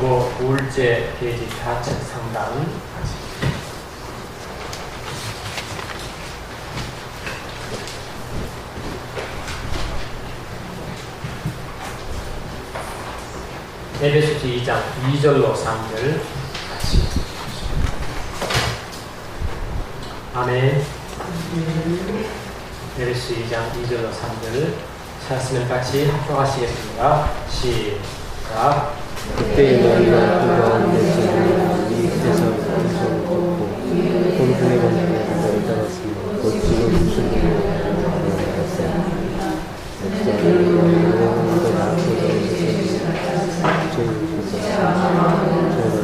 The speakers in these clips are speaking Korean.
그리고 5일째 페이지 좌측 상단 에베소서 2장 2절로 3절 같이 아멘. 에베소서 2장 2절로 3절 찾았으면 같이 합독하시겠습니다. 시작. 그때 너희가 그러한 대신을 이 세상 풍성을 걷고 본분의 권세를 너희 따랐으며 곧 지금 무슨 일을 하였어요. 역사를 영원하고 나아가서 너희에게 죄를 주소서. 저를 하는 것을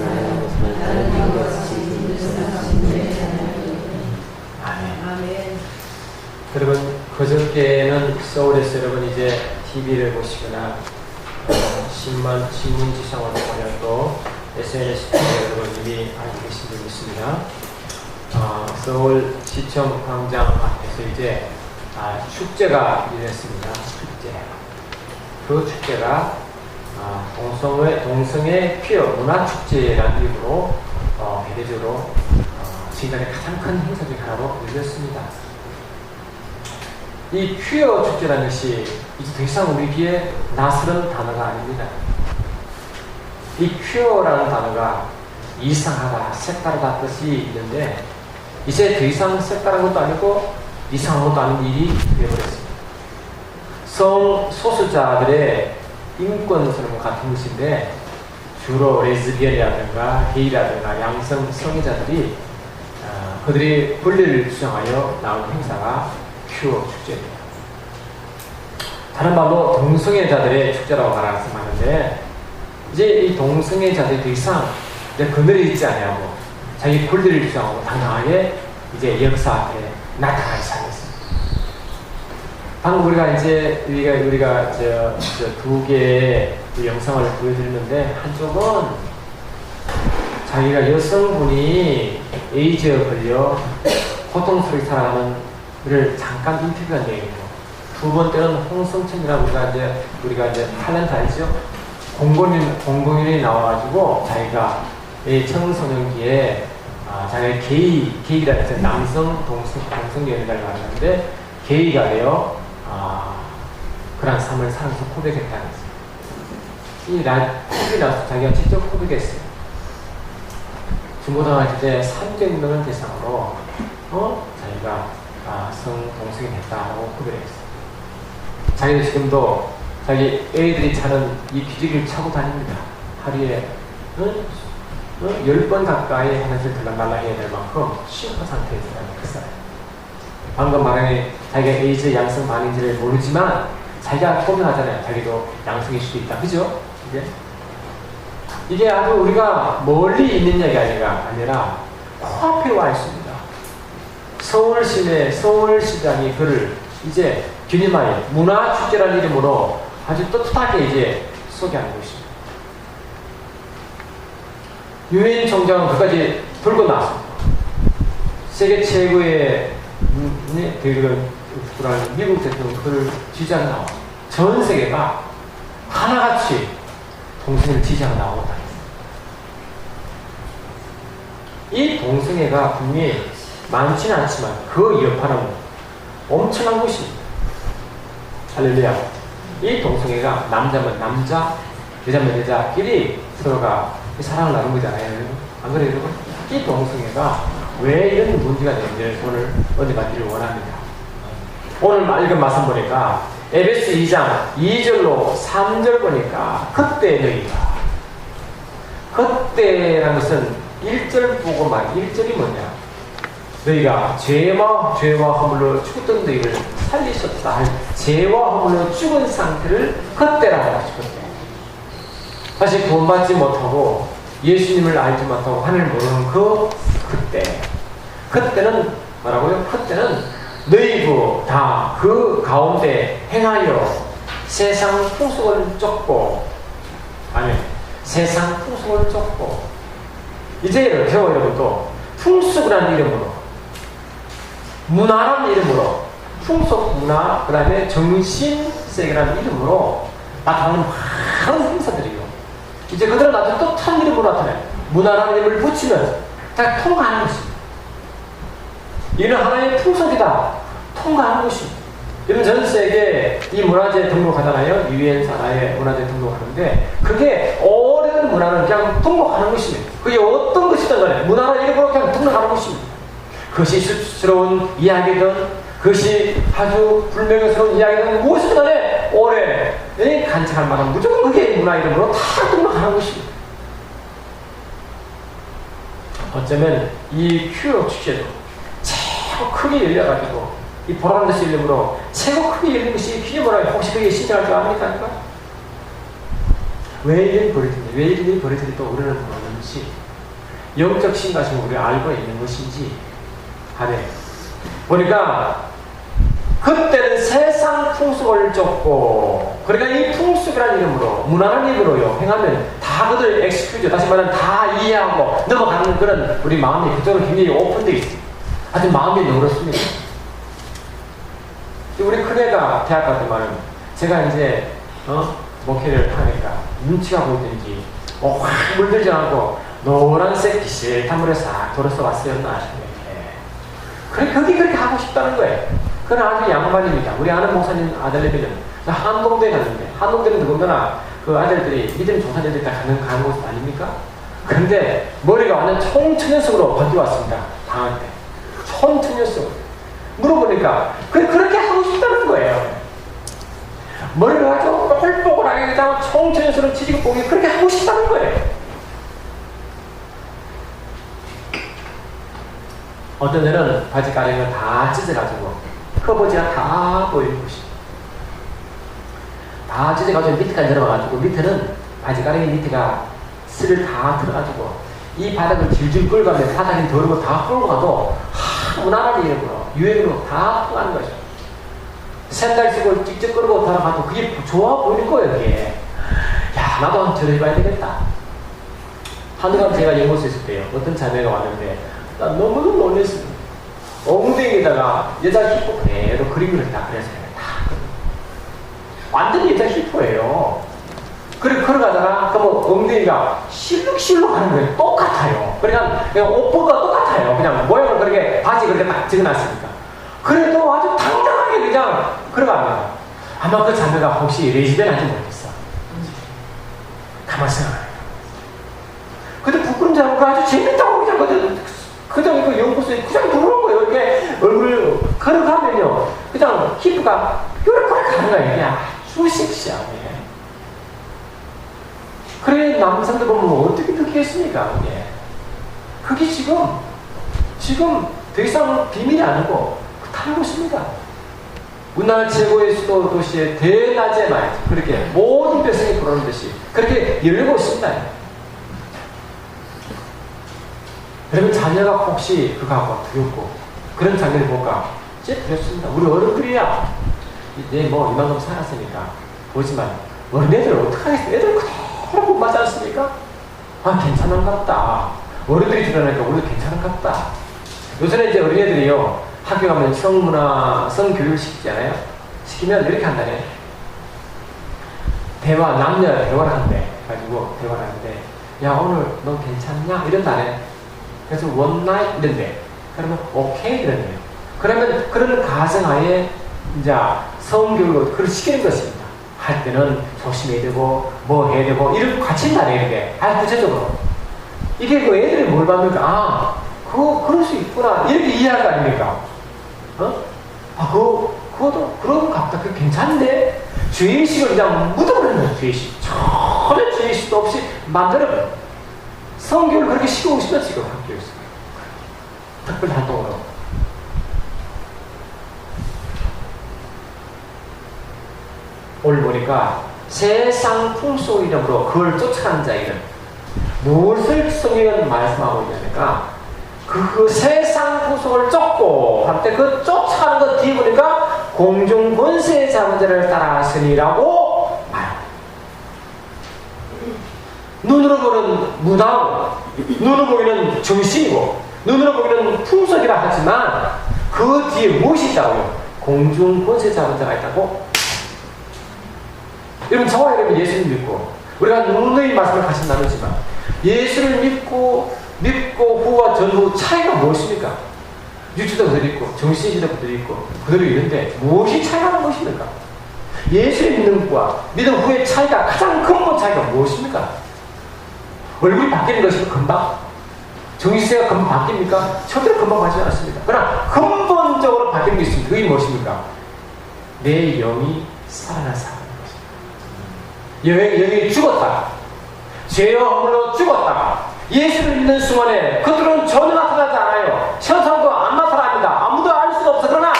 다른 이유가 지금 아멘. 여러분, 그저께는 서울에서 여러분 이제 TV를 보시거나 신문지상을 보면 또 SNS 여러분 이미 알고 계신 분 있습니다. 서울 시청 광장 앞에서 이제 축제가 일어났습니다. 축제. 그 축제가 동성애 퀴어 문화축제라는 이름으로 대대적으로 지금까지 가장 큰 행사 중 하나로 열렸습니다. 이 퀴어 축제라는 것이 이제 더 이상 우리에게 낯설은 단어가 아닙니다. 이 퀴어라는 단어가 이상하다, 색다르다 뜻이 있는데 이제 더 이상 색다른 것도 아니고 이상한 것도 아닌 일이 되어버렸습니다. 성소수자들의 인권선언 같은 것인데 주로 레즈비언이라든가 게이라든가 양성 성애자들이 그들이 권리를 주장하여 나온 행사가 퀴어 축제입니다. 다른 말로 동성애자들의 축제라고 말하는데 이제 이 동성애자들이 더 이상 그늘에 있지 않냐고 자기 권리를 주장하고 당당하게 이제 역사 앞에 나타나기 시작했습니다. 방금 우리가 저 두 개의 그 영상을 보여드렸는데 번째는 자기가 여성분이 에이즈에 걸려 고통스럽게 살아가는 를 잠깐 인터뷰한 내용이고 두 번째는 홍성천이라고 우리가 이제 탤런트 알죠? 공공연히 나와가지고 자기가 이 청소년기에 자기가 게이라는 해서 남성 동성연애자를 만났는데 게이가 되어 그런 삶을 살아서 고백했다는 거죠. 이 고백이 나서 자기가 직접 고백했어요. 중고등학교 때 300명을 대상으로 자기가 동성이 됐다고 고백했어요. 자기는 지금도 자기 애들이 차는 이 기저귀를 차고 다닙니다. 하루에 10번 가까이 화장실 들락날락 해야 될 만큼 심한 상태에 있다는 그 사람. 방금 말한 자기가 에이즈 양성 반응인지를 모르지만 자기가 고백하잖아요. 자기도 양성일 수도 있다. 그죠? 이게 아주 우리가 멀리 있는 얘기가 아니라 코앞에 와 있습니다. 서울시장이 그를 이제 기념하여 문화축제라는 이름으로 아주 떳떳하게 이제 소개하는 것입니다. 유엔 총장은 그까지 들고 나왔습니다. 세계 최고의 미국 대통령 그를 지지하러 나와. 전 세계가 하나같이 동성애를 지지하러 나오고 다녔습니다. 이 동성애가 분명히 많지는 않지만 그 여파는 엄청난 것입니다. 할렐루야. 이 동성애가 남자면 남자, 여자면 여자끼리 서로가 사랑을 나눈 거잖아요. 안 그래요, 여러분? 이 동성애가 왜 이런 문제가 되는지 오늘 언제 받기를 원합니다. 오늘 읽은 말씀 보니까 에베소 2장 2절로 3절 보니까 그때 너희가 그때라는 것은 1절 보고 말 1절이 뭐냐? 너희가 죄와 허물로 죽었던 너희를 살리셨다 할 죄와 허물로 죽은 상태를 그때라고 하죠. 그때. 다시 구원받지 못하고 예수님을 알지 못하고 하나님을 모르는 그때는 뭐라고요? 그때는 너희도 다 그 가운데 행하여 세상 풍속을 쫓고 세상 풍속을 쫓고 이제 여러분도 풍속이라는 이름으로 문화라는 이름으로 풍속 문화 그 다음에 정신세계라는 이름으로 나타나는 많은 행사들이요. 이제 그들은 아주 또 다른 이름으로 나타나요. 문화라는 이름을 붙이면 다 통과하는 것입니다. 이는 하나의 풍속이다. 통과하는 것입니다. 여러분 전 세계 이 문화재 등록하잖아요. 유엔 산하에 문화재 등록하는데 그게 오래된 문화는 그냥 등록하는 것입니다. 그게 어떤 것이든 간에 문화라는 이름으로 그냥 등록하는 것입니다. 그것이 수치스러운 이야기든 그것이 아주 불명예스러운 이야기든 무엇이든 간에 오래 간직할 만한 무조건 그게 문화 이름으로 다 등록하는 것입니다. 어쩌면 이 큐어 축제도 최고 크게 열려가지고 이 보라는데스 이름으로 최고 크게 열린 것이 기념으로 혹시 그게 신청할 줄 압니까? 왜 이런 버릇인지, 왜 이런 버릇들이 또 우리는 모르는지, 영적 신가심을 우리가 알고 있는 것인지 하네. 보니까 그때는 세상 풍속을 쫓고, 그러니까 이 풍속이라는 이름으로, 문화라는 이름으로요, 행하면 다 그들 엑스큐즈, 다시 말하면 다 이해하고 넘어가는 그런 우리 마음이 그쪽으로 굉장히 오픈되어 있습니다. 아주 마음이 늘었습니다. 우리 큰애가 대학 갈 때만은 제가 이제 목회를 하니까 눈치가 보이든지 확 물들지 않고 노란색 비슷한 물에 싹 돌아서 왔어요. 그래 거기 그렇게 하고 싶다는 거예요. 그건 아주 양반입니다. 우리 아는 목사님 아들내미는 한동대에 갔는데, 한동대는 누군가나 그 아들들이 믿음 종사자들이 다 가는 곳 아닙니까? 그런데 머리가 완전 청천연석으로 번져왔습니다. 방학 때 청천연석. 물어보니까 그렇게 하고 싶다는 거예요. 머리가 아주 펄뽀글하게 청천연석으로 치지고 보기 그렇게 하고 싶다는 거예요. 어떤 애는 바지 가랭이를 다 찢어가지고 허벅지가 다 보이는 것입니다. 다 찢어가지고 밑에까지 내려와가지고 밑에는 바지 가랭이 밑에가 슬을 다 들어가지고 이 바닥을 질질 끌어가면 바닥이 더러고 다 끌고 가도 무난하게 이름으로 유행으로 다 통하는 거죠. 샌들 쓰고 직접 끌고 돌아가도 그게 좋아 보이는 거예요. 이게 야 나도 한번 저래봐야 되겠다. 한동안 제가 연구소에 있을 때요, 어떤 자매가 왔는데 나 너무너무 놀랐습니다. 엉덩이에다가 여자 히포 그대로 그림을 다 그렸어요. 다 완전 여자 히포예요. 그래 걸어가다가 그러면 엉덩이가 실룩실룩 하는 거예요. 똑같아요. 그러니까 옷보가 똑같아요. 그냥 모양을 그렇게 바지 그렇게 딱 적어놨으니까. 그래도 아주 당당하게 그냥 걸어갑니다. 아마 그 자매가 혹시 레즈비언인지 모르겠어. 가만 생각해요. 근데 부끄러운 줄 알고 아주 재밌다고 그냥 그 연구소에 그냥 들어오는 거예요. 이렇게 얼굴 걸어가면요, 그냥 히프가 요렇게 가는 거예요. 이게 아주 섹시하게. 그래 남성들 보면 어떻게 느끼겠습니까? 그게 지금 더 이상 비밀이 아니고 타는 것입니다. 우리나라 최고의 수도 도시의 대낮에 말 그렇게 모든 백성이 그러는 듯이 그렇게 열리고 있습니다. 여러분 자녀가 혹시 그거하고 두렵고 그런 장면을 볼까? 진짜 두렵습니다. 우리 어른들이야 이제 뭐 이만큼 살았으니까 보지만 어린애들 어떡하겠어? 애들 그대로 못 맞지 않습니까? 아 괜찮은갑다. 어른들이 드러나니까 우리도 괜찮은갑다. 요새는 이제 어린애들이요 학교 가면 성문화, 성교육을 시키잖아요. 시키면 이렇게 한다네. 대화, 남녀 대화를 한대. 가지고 대화를 하는데 야 오늘 너 괜찮냐? 이런다네. 그래서 one night 이런데 그러면 오케이 이런데요. 그러면 그런 가정하에 이제 성교육을 그걸 시키는 것입니다. 할 때는 조심해야 되고 뭐 해야 되고 이런 갖춘다네. 이렇게 구체적으로 이게 그 애들이 뭘 받는가? 아 그럴 수 있구나 이렇게 이해할 거 아닙니까? 그것도 그런 것 같다. 그 괜찮은데 죄의식을 그냥 묻어버리는 죄의식. 전혀 죄의식도 없이 만들어버려. 성교를 그렇게 시키고 싶다 지금 학교에서. 특별 활동으로. 오늘 보니까 세상 풍속 이름으로 그걸 쫓아가는 자에게는 무엇을 성경은 말씀하고 있냐니까 그 세상 풍속을 쫓고 할 때 그 쫓아가는 것 뒤에 보니까 공중 권세 잡은 자를 따라하시니라고 말합니다. 눈으로 보는 문화고 눈으로 보이는 정신이고 눈으로 보이는 풍속이라 하지만 그 뒤에 무엇이 있다고요? 공중 권세 잡은 자가 있다고? 여러분 저와 여러분 예수님 믿고 우리가 누누이 말씀을 같이 나누지만 예수를 믿고 후와 전후 차이가 무엇입니까? 유치도 그대로 있고 정신이도 그대로 있고 그대로 있는데 무엇이 차이가 나는 것입니까? 예수를 믿는 후와 믿음 후의 차이가 가장 근본 차이가 무엇입니까? 얼굴이 바뀌는 것이 금방? 정신세가 금방 바뀝니까? 절대로 금방 바뀌지 않습니다. 그러나 근본적으로 바뀌는 게 있습니다. 그게 무엇입니까? 내 영이 살아나 사는 것입니다. 영이 죽었다가 죄와 허물로 죽었다가 예수를 믿는 순간에 그들은 전혀 나타나지 않아요. 현상도 안 나타납니다. 아무도 알 수가 없어. 그러나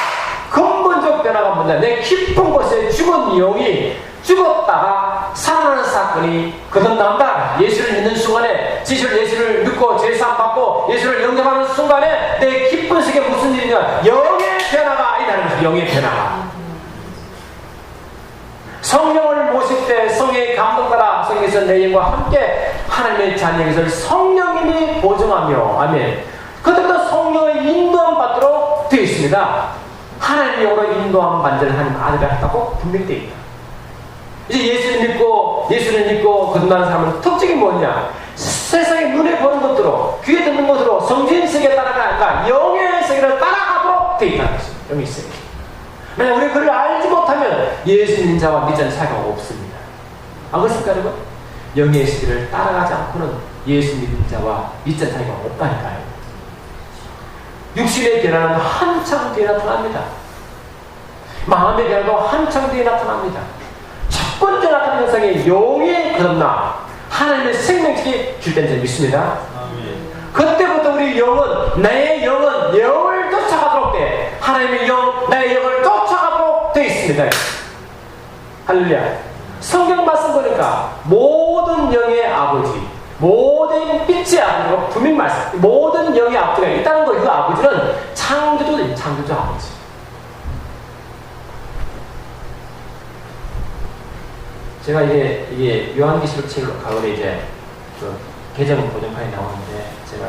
근본적 변화가 뭐냐? 내 깊은 곳에 죽은 영이 죽었다가 살아나는 사건이 거듭난다. 예수를 믿는 순간에 예수를 믿고 제사함 받고 예수를 영접하는 순간에 내 깊은 속에 무슨 일이냐? 영의 변화가 있다는 것입니다. 영의 변화가. 성령을 모실 때 성령의 감동 따라 성령께서 내 영과 함께 하나님의 자녀의 것을 성령님이 보증하며 아멘. 그때부터 성령의 인도함 받도록 되어 있습니다. 하나님의 영으로 인도함 받는 하나님 아들을 했다고 분명히 되어 있다. 이제 예수를 믿고 거듭나는 사람은 특징이 뭐냐? 세상에 눈에 보는 것으로 귀에 듣는 것으로 성진 세계에 따라가니까 영의 세계를 따라가도록 되어 있다는 것입니다. 영의 세계. 만약 우리가 그를 알지 못하면 예수 믿는 자와 믿지 않는 차이가 없습니다. 안 그렇습니까 여러분? 영의 세계를 따라가지 않고는 예수 믿는 자와 믿지 않는 차이가 없다니까요. 육신의 변화는 한참 뒤에 나타납니다. 마음의 변화도 한참 뒤에 나타납니다. 첫 번째 나타나는 현상이 영의 거듭나 하나님의 생명력이 주된 줄 믿습니다. 그때부터 우리 영은 나의 영은 영을 쫓아가도록 돼. 하나님의 영 나의 영을 쫓아가도록 되어 있습니다. 할렐루야. 성경 말씀 보니까 모든 영의 아버지 모든 빛의 아버지로 분명 말씀 모든 영의 아버지가 있다는 거. 그 아버지는 창조주 아버지. 제가 이게 요한계시록 책으로 가을에 이제 그 개정 보정판이 나오는데 제가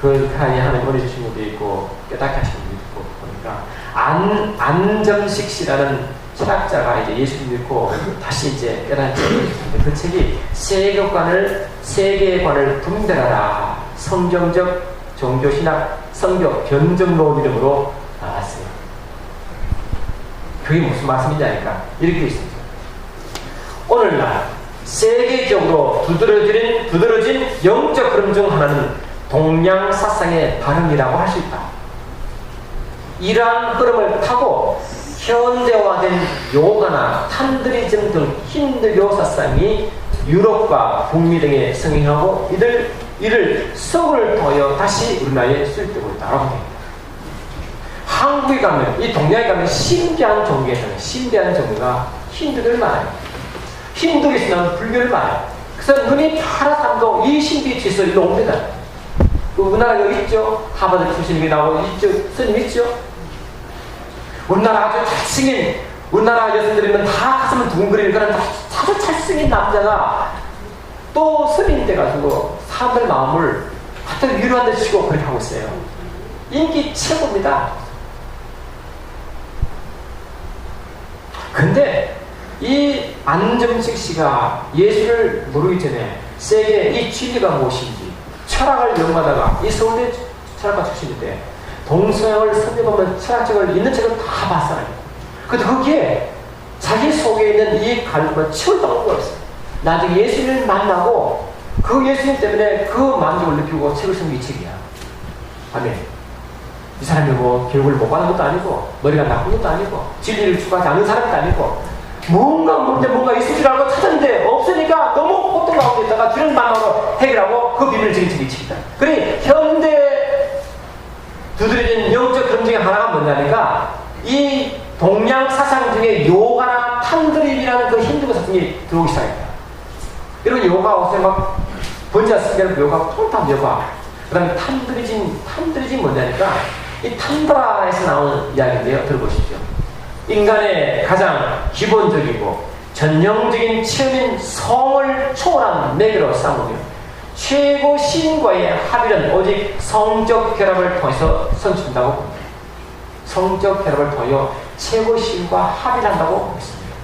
그 칸에 하나님 머리 주신 것도 있고 깨닫게 하신 것도 있고 보니까 안정식 씨라는 철학자가 이제 예수를 믿고 다시 이제 깨닫는 책이 있는데 그 책이 세계관을 분별하라 성경적 종교신학 성경 변정론 이름으로 나왔어요. 그게 무슨 말씀이냐니까 이렇게 있습니다. 오늘날 세계적으로 두드러진 영적 흐름 중 하나는 동양 사상의 발흥이라고 할 수 있다. 이러한 흐름을 타고 현대화된 요가나 탄드리즘 등 힌두교 사상이 유럽과 북미 등에 성행하고 이를 석을 더여 다시 우리나라에 수입되고 있다고 합니다. 한국에 가면 이 동양에 가면 신비한 종교가 있어요. 신비한 종교가 힌두교를 말해요. 힌두교에서는 불교를 말해요. 그래서 눈이 파랗다도 이 신비 질서 일로 옵니다. 우리나라 여기 있죠. 하버드 출신이 나오고 있죠. 스님 있죠. 우리나라 아주 잘생긴 우리나라 여성들이면 다 가슴을 두근거리는 그런 아주 잘생긴 남자가 또 스님 돼가지고 사람들 마음을 하여튼 위로한 듯 치고 그렇게 하고 있어요. 인기 최고입니다. 근데 이 안정식 씨가 예수를 모르기 전에 세계에 이 진리가 무엇인지 철학을 연구하다가 이 서울대 철학과 출신인데 동서양을 선정하면 철학책을 있는 책을 다 봤어요. 근데 거기에 자기 속에 있는 이 갈등을 치워다는 거였어요. 나중에 예수님을 만나고 그 예수님 때문에 그 만족을 느끼고 책을 쓴 게 이 책이야. 아멘. 이 사람이 뭐 교육을 못 받은 것도 아니고 머리가 나쁜 것도 아니고 진리를 추구하지 않는 사람도 아니고 뭔가 있을 줄 알고 찾았는데 없으니까 너무 고통 가운데 있다가 주님 만나러 해결하고 그 비밀을 지닌 책이 이 책이다. 그래 현대 두드러진 영적 흐름 중에 하나가 뭐냐니까 이 동양 사상 중에 요가나 탄드림이라는 그 힌두교 사상이 들어오기 시작했다. 여러분 요가 옷에 막 본지 않습니까? 요가 톨탑 요가 그 다음에 탄드리즘 뭐냐니까 이 탄드라에서 나오는 이야기인데요. 들어보십시오. 인간의 가장 기본적이고 전형적인 체험인 성을 초월한 매개로 삼으며 최고 신과의 합의는 오직 성적 결합을 통해서 성취된다고 봅니다. 성적 결합을 통하여 최고 신과 합의를 한다고 믿습니다.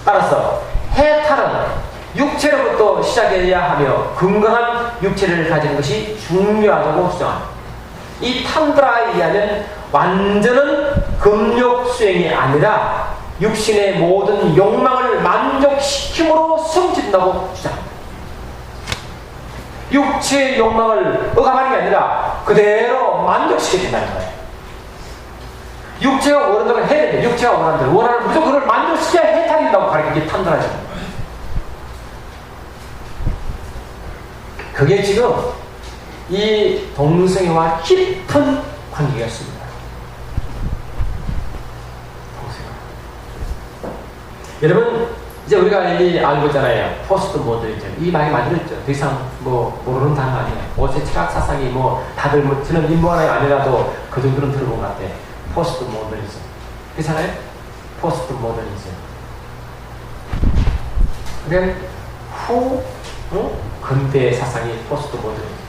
따라서 해탈은 시작해야 하며 건강한 육체를 가지는 것이 중요하다고 주장합니다. 이 탄드라에 의하면 완전한 금욕 수행이 아니라 육신의 모든 욕망을 만족시킴으로 성취된다고 주장합니다. 육체의 욕망을 억압하는 게 아니라 그대로 만족시켜야 된다는 거예요. 육체가 원하는 대로 해야 돼. 육체가 원하는 대로. 원하는 무조건 그걸 만족시켜야 해탈된다고 가르치는 게 탄드라죠. 그게 지금 이 동성애와 깊은 관계가 있습니다. 여러분, 이제 우리가 이미 알고 있잖아요. 포스트 모더니즘. 이 말이 만들었죠. 더 이상 뭐 모르는 단어 아니에요. 어제 철학 사상이 뭐 다들 뭐 저는 인문학이 아니라도 그 정도는 들어본 것 같아. 포스트 모더니즘. 그렇잖아요? 포스트 모더니즘. 그냥 후 근대 사상이 포스트 모더니즘.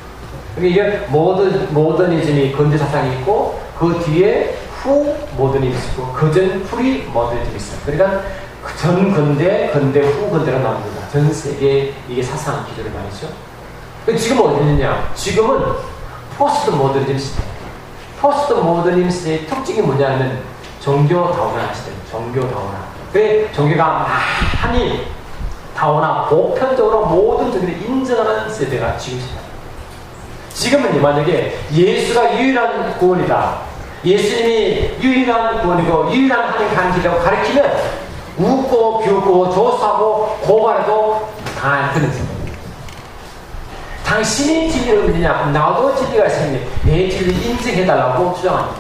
그러니까 이게 모더니즘이 근대 사상이 있고 그 뒤에 후 모더니즘이 있고 그 전 프리 모더니즘이 있어요. 그러니까 전 근대, 근대 후 근대가 나옵니다. 전 세계 이게 사상 기조를 말이죠. 지금은 어디 있느냐? 지금은 포스트 모더니즘 시대. 포스트 모더니즘 시대의 특징이 뭐냐면 종교 다원화 시대. 종교 다원화. 왜 종교가 많이 다원화, 보편적으로 모든 종교를 인정하는 세대가 지금입니다. 지금은 만약에 예수가 유일한 구원이다. 예수님이 유일한 구원이고 유일한 하나님 간기라고 가르치면 웃고 비웃고 조사하고 고발해도 당할 그런 생각. 당신이 진리를 믿느냐? 나도 진리가 있으니 내 진리 인정해달라고 주장합니다.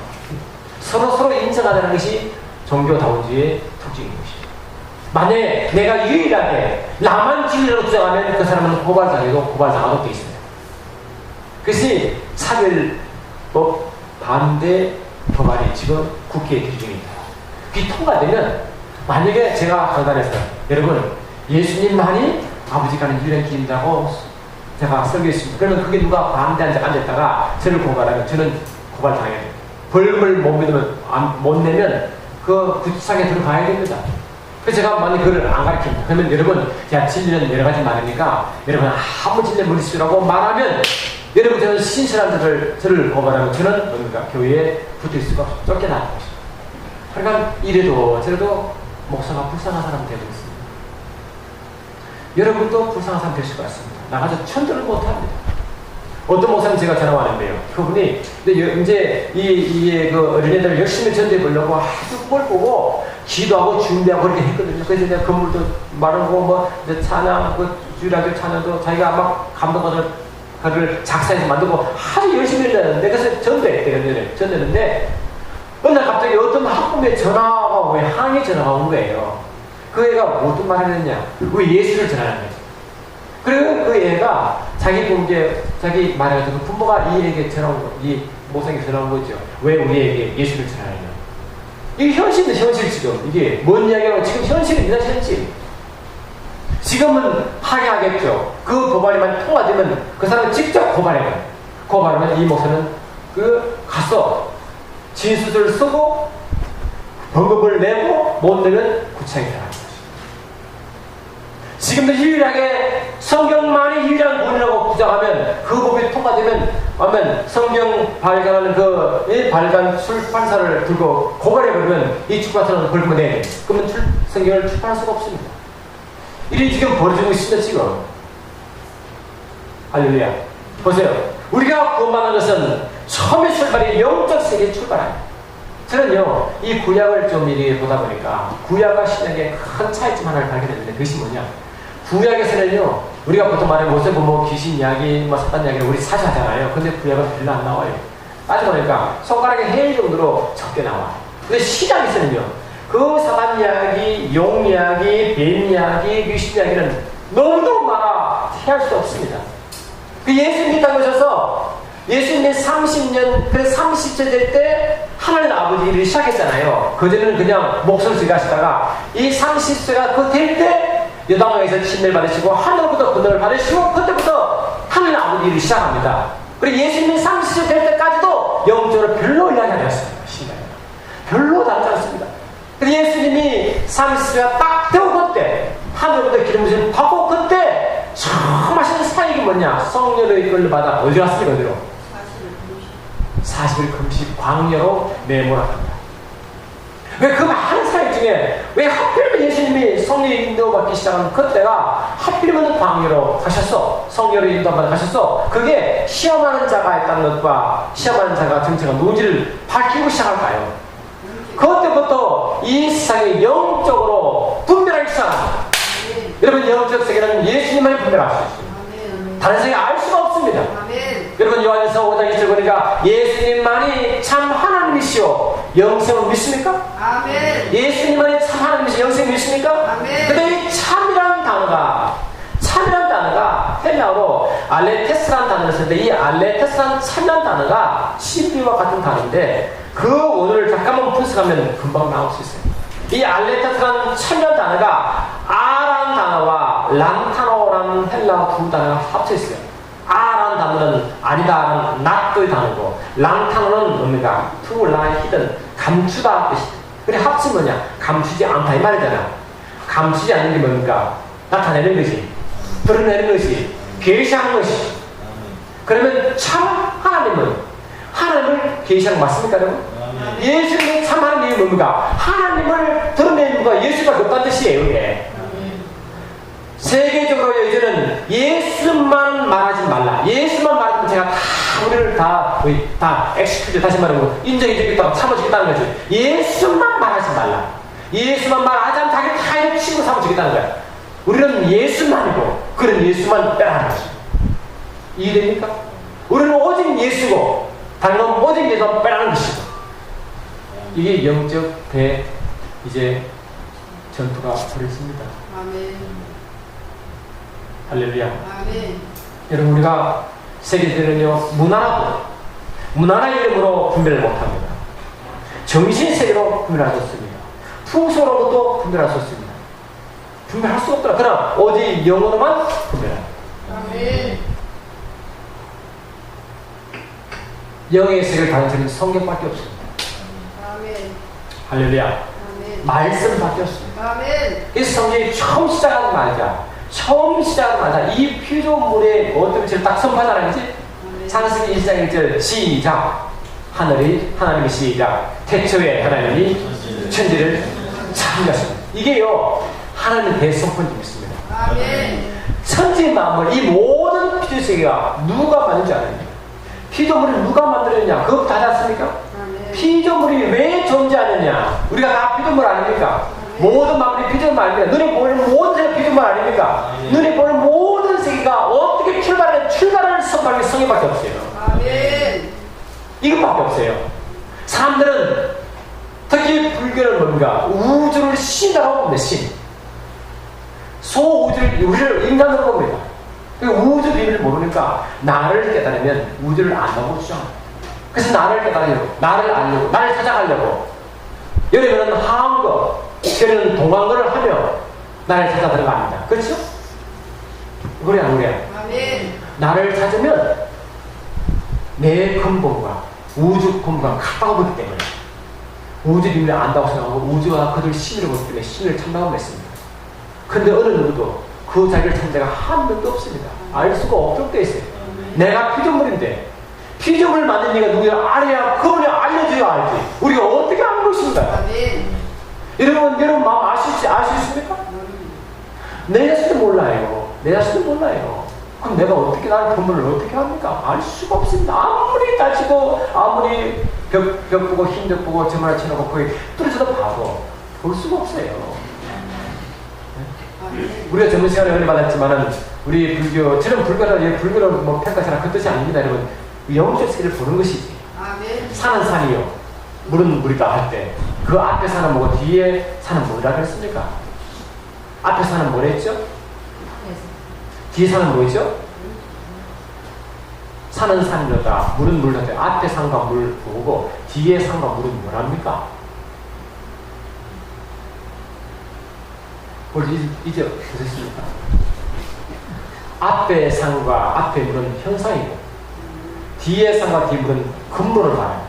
서로 인정하자는 것이 종교다원주의의 특징인 것이죠. 만약에 내가 유일하게 나만 진리라고 주장하면 그 사람은 고발당해도 고발당하도록 되어 있습니다. 그것이 차별법 반대 법안이 지금 국회에提중입니다. 그게 통과되면 만약에 제가 강단에서 여러분 예수님만이 아버지가는 유일한 길이라고 제가 설교했습니다. 그러면 그게 누가 반대한테 앉았다가 저를 고발하면 저는 고발당해요. 벌금을 못 믿으면 못 내면 그 구치상에 들어가야 됩니다. 그래서 제가 만약 그걸 안 가르칩니다. 그러면 여러분 제가 진리는 여러 가지 많으니까 여러분 아무 진리 모르시라고 말하면 여러분 저는 신실한 저를 고발하면 저는 뭔가 교회에 붙을 수가 없어 쫓겨나는 것입니다. 그러니까 이래도 저래도 목사가 불쌍한 사람 되고 있습니다. 여러분도 불쌍한 사람 될 수가 있습니다. 나가서 천도를 못합니다. 어떤 목사님 제가 전화 왔는데요. 그분이 이제 그 어린애들 열심히 전도해 보려고 아주 꼴 보고 기도하고 준비하고 그렇게 했거든요. 그래서 이제 건물도 마르고 뭐 이제 찬양, 그 주일학교 찬양도 자기가 막 감동을 작사해서 만들고 아주 열심히 했는데 그래서 전도했대요. 전도했는데 어느 날 갑자기 어떤 학부모의 전화가 왜 항의 전화가 온 거예요. 그 애가 어떤 말을 했냐? 왜 예수를 전하는 거지? 그리고 그 애가 자기 말해가지고 부모가 이 애에게 전화온 거, 이 목사에게 전화온 거죠. 왜 우리에게 예수를 전하느냐? 이게 현실은 현실 지금. 이게 뭔 이야기하고 지금 현실입니다, 현실. 지금은 항의하겠죠. 그 법안이만 통과되면 그 사람은 직접 고발해요. 고발하면 이 목사는 가서 진술을 쓰고 벌금을 내고 못 내면 구치상에 들어가는 것입니다. 지금도 유일하게 성경만이 유일한 구원이라고 주장하면 그 법이 통과되면 성경 발간하는 그 발간 출판사를 들고 고발해버리면 이 출판사는 벌금을 내야 돼. 그러면 성경을 출판할 수가 없습니다. 이게 지금 벌어지고 있습니다. 지금. 할렐루야. 보세요. 우리가 구원받는 것은 처음에 출발이 영적 세계의 출발입니다. 저는요, 이 구약을 좀 이렇게 보다 보니까 구약과 신약의 큰 차이점 하나를 발견했는데 그것이 뭐냐? 구약에서는요, 우리가 보통 말하는 모세 부모 귀신 이야기, 사탄 이야기를 우리 사시하잖아요. 근데 구약은 별로 안 나와요. 따져보니까 손가락에 헤일 정도로 적게 나와요. 근데 신약에서는요, 그 사탄 이야기, 용 이야기, 뱀 이야기, 귀신 이야기는 너무너무 많아 피할 수 없습니다. 그 예수님이 땅에 오셔서 예수님이 30년, 그래서 30세 될 때 하나님 아버지 일을 시작했잖아요. 그전에는 그냥 목소리 지가시다가 이 30세가 그 될 때 여당에서 침례를 받으시고 하늘부터 권능을 받으시고 그때부터 하나님 아버지 일을 시작합니다. 그리고 예수님이 30세 될 때까지도 영적으로 별로 이야기 안 했습니다. 별로 다르지 않습니다. 그래서 예수님이 30세가 딱 되고 그때 하늘부터 기름 부으심을 받고 그때 하필 뭐냐? 성령의 이끌을 받아 어디 갔습니까? 어디로? 40일 금식 광야로 내몰아갑니다. 왜 그 많은 사역 중에 왜 하필이면 예수님이 성령의 인도받기 시작한 그때가 하필이면 광야로 가셨어? 성령의 인도받아 가셨어? 그게 시험하는 자가 있다는 것과 시험하는 자가 정체가 누군지를 밝히고 시작할까요? 그때부터 이 세상이 영적으로 분별하기 시작합니다. 여러분, 영적 세계는 예수님만이 분별할 수 있습니다. 다른 세계 알 수가 없습니다. 여러분, 요한일서 5장 1절 보니까 예수님만이 참 하나님이시오 영생을 믿습니까? 아멘. 예수님만이 참 하나님이시오 영생을 믿습니까? 아멘. 근데 이 참이라는 단어가 헬라어로 알레테스라는 단어를 쓰는데 이 알레테스라는 참이라는 단어가 신비와 같은 단어인데 그 원어를 잠깐만 분석하면 금방 나올 수 있어요. 이 알레테스라는 참이라는 단어가 아라는 단어와 란타노라는 헬라어 두 단어가 합쳐 있어요. 아라는 단어는 아니다라는 not의 단어고 란타노는 뭡니까? to lie hidden 감추다 뜻이다. 그래 합치면 뭐냐? 감추지 않다 이 말이잖아. 감추지 않는 게 뭡니까? 나타내는 것이, 드러내는 것이, 계시하는 것이. 그러면 참 하나님을 계시하는 거 맞습니까, 여러분? 예수님의 참 하나님이 뭡니까? 하나님을 드러내는 거가 예수밖에 없다는 뜻이에요, 이게. 세계적으로 이제는 예수만 말하지 말라. 예수만 말하면 제가 우리를 다 엑스큐즈 다시 말하고 인정해주겠다고 참아주겠다는 거죠. 예수만 말하지 말라. 예수만 말하지 않으면 자기 타인을 친구 삼아주겠다는 거야. 우리는 예수만이고 그런 예수만 빼라는 거죠. 이해됩니까? 우리는 오직 예수고 다른 건 오직 예수만 빼라는 것이고 이게 영적 이제 전투가 벌어집니다. 아멘. 할렐루야. 아멘. 여러분 우리가 세계들은요 문화나 이름으로 분별을 못합니다. 정신세계로 분별할 수 없습니다. 풍소로도 분별할 수 없습니다. 분별할 수 없더라. 그러나 오직 영어로만 분별합니다. 아멘. 영의 세계를 다루는 성경밖에 없습니다. 아멘. 할렐루야. 아멘. 말씀밖에 없습니다. 아멘. 이 성경이 처음 시작하자마자 이 피조물의 어떤 것을 딱 선포하자는 거지. 창세기 1장 1절 시작. 하나님이 시작. 태초에 하나님이 천지를 창조하셨습니다. 이게요 하나님의 대선포인트 있습니다. 아멘. 천지 만물 이 모든 피조세계가 누가 만든지 아십니까? 피조물을 누가 만들었냐? 그거 다 잤습니까? 아멘. 피조물이 왜 존재하느냐? 우리가 다 피조물 아닙니까? 모든 만물이 피조물 아닙니까? 눈에 보이는 모든 세계가 피조물 아닙니까? 눈에 보이는 모든 세계가 어떻게 출발을 선포하는 게 성경밖에 없어요. 아멘. 이것밖에 없어요. 사람들은 특히 불교는 뭔가 우주를 신이라고 봅니다. 신. 소우주를 우리를 인간으로 봅니다. 우주 비밀을 모르니까 나를 깨달으면 우주를 안다고 주장합니다. 그래서 나를 깨달으려고, 나를 알려고, 나를 찾아가려고 여름에는 하한거, 겨울에는 동방거를 하며 나를 찾아 들어갑니다. 그렇죠? 그래야 안 그래요? 아멘. 나를 찾으면 내 근본과 우주 근본과 같다고 보기 때문에 우주 비밀을 안다고 생각하고 우주가 그들 신을 보기 때문에 신을 참다고 했습니다. 근데 어느 누구도 그 자기를 찾는 자가 한 명도 없습니다. 알 수가 없도록 되어 있어요. 내가 피조물인데 피조물 만든 이가 누구야? 알아야 그분이 알려줘야 알지. 우리가 어떻게 아는 것입니까? 아멘. 여러분 마음 아시겠습니까? 내 자신도 몰라요. 그럼 내가 어떻게 나의 본문을 어떻게 합니까? 알 수가 없습니다. 아무리 따지고 아무리 벽 보고 흰벽 보고 저만을 쳐놓고 거기 뚫어져도 봐도 볼 수가 없어요. 우리가 전문 시간에 은혜 받았지만은 우리 저는 불교를 뭐 평가하거나 그 뜻이 아닙니다, 여러분. 영적 세계를 보는 것이지. 아멘. 산은 산이요, 물은 물이다 할 때 그 앞에 산은 뭐고 뒤에 산은 뭐라 그랬습니까? 앞에 산은 뭐랬죠? 뒤에 산은 뭐였죠? 산은 산이로다, 물은 물로다. 앞에 산과 물 보고 뒤에 산과 물은 뭐랍니까? 뭘 이제 보셨습니까? 앞에 산과 앞에 물은 현상이고 뒤에 산과 뒤에 물은 근본을 말해요.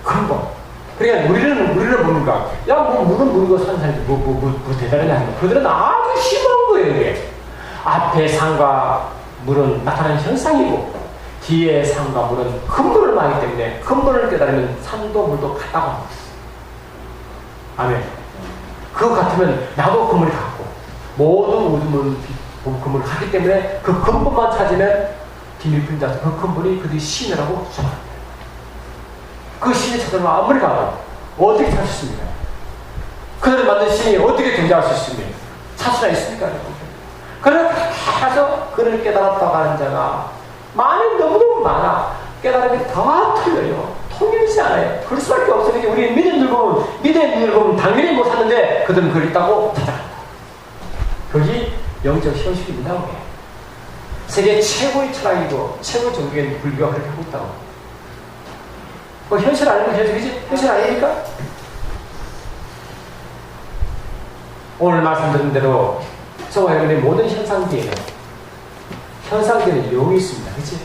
근본. 그러니까 우리는 뭡니까? 야, 뭐 물은 물이고 산은 산이고 뭐 대단하냐 하는 거. 그들은 아주 심한 거예요, 이게. 앞에 산과 물은 나타나는 현상이고 뒤에 산과 물은 큰 물을 마기 때문에 큰 물을 깨달으면 산도 물도 같다고 합니다. 아멘. 그거 같으면 나도 그 물이 같고 모든 우주물은 그 물이 같기 때문에 그 근본만 찾으면 비밀뿐 자서 그 근본이 그들이 신이라고 주장합니다. 그 신이 찾으면 아무리 가도 어떻게 찾을 수 있습니까? 그들을 만든 신이 어떻게 존재할 수 있습니까? 찾을 수가 있습니까? 그렇게 해서 그를 깨달았다고 하는 자가 너무너무 많아. 깨달음이 다 틀려요. 통일되지 않아요. 그럴 수밖에 없어요. 우리 믿음 늙으면 당연히 못 샀는데 그들은 그걸 있다고 찾아간다. 그게 영적 현실입니다. 세계 최고의 철학이고 최고의 종교인 불교가 그렇게 하고 있다고. 뭐 현실 아니면 현실이지? 현실 아닙니까? 오늘 말씀드린 대로 저와 여러분의 모든 현상 뒤에는 영이 있습니다. 그치?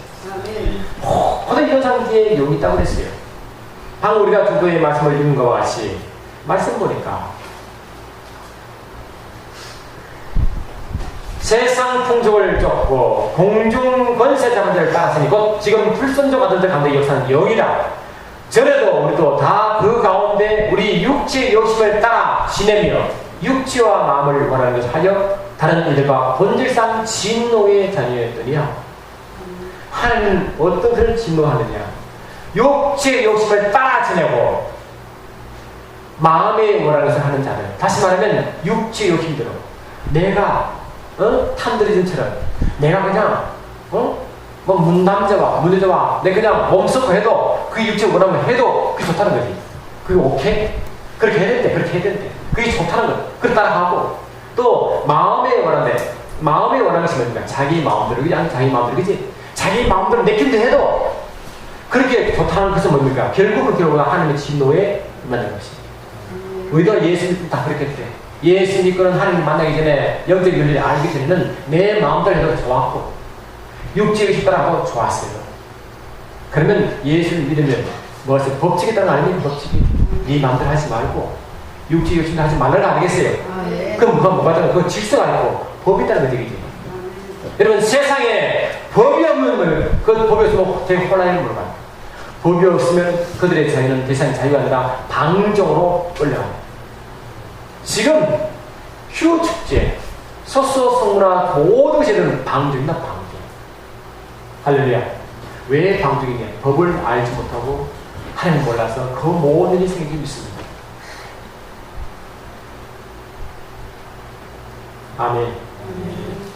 모든 현상 뒤에 영이 있다고 그랬어요. 방금 우리가 두도의 말씀을 읽은 것과 같이 말씀 보니까 세상 풍족을 쫓고 공중 권세 잡은 자를 따랐으니 곧 지금 불선조 같은 자 가운데 역사는 영이다. 전에도 우리도 다 그 가운데 우리 육체의 욕심을 따라 지내며 육체와 마음을 원하는 것을 하여 다른 이들과 본질상 진노의 자녀였더니야. 하나님은 어떤 것을 진노하느냐? 육체의 욕심을 따라 지내고 마음에 원하는 것을 하는 자들. 다시 말하면 육체의 욕심대로 내가 탐들이즘처럼 내가 그냥 뭐 문여자와 내 그냥 몸쓰고 해도 그 육체 원하면 해도 그게 좋다는 거지. 그게 오케이? 그렇게 해야 된대. 그게 좋다는 거. 그걸 따라가고 또 마음에 원하는 것이 뭡니까? 자기 마음대로 그냥 자기 마음대로 그지? 자기 마음대로 내킨데 해도 그렇게 좋다는 것은 뭡니까? 결국은 하나님의 진노에 만나는 것이. 우리도 예수님 다 그렇게 했대. 예수 믿고는 하나님 만나기 전에 영적 윤리를 알기 전에는 내 마음대로 해도 좋았고 육체의 식사라고 좋았어요. 그러면 예수를 믿으면 무엇을 법칙에 따른 아니면 법칙이 네 마음대로 하지 말고 육체의 욕심도 하지 말라고 아니겠어요? 그럼 뭐가 있다는 그 질서가 있고 법이 있다는 거지. 여러분 세상에 법이 없는 그 법이 없으면 되게 혼란의 물어봐요. 법이 없으면 그들의 자유는 더 이상 자유가 아니라 방종으로 끌려갑니다. 지금 휴축제, 소소성문화 모든 것이 방종이다. 방종. 할렐루야. 왜 방종이냐? 법을 알지 못하고 하나님 몰라서 그 모든 일이 생기고 있습니다. 아멘.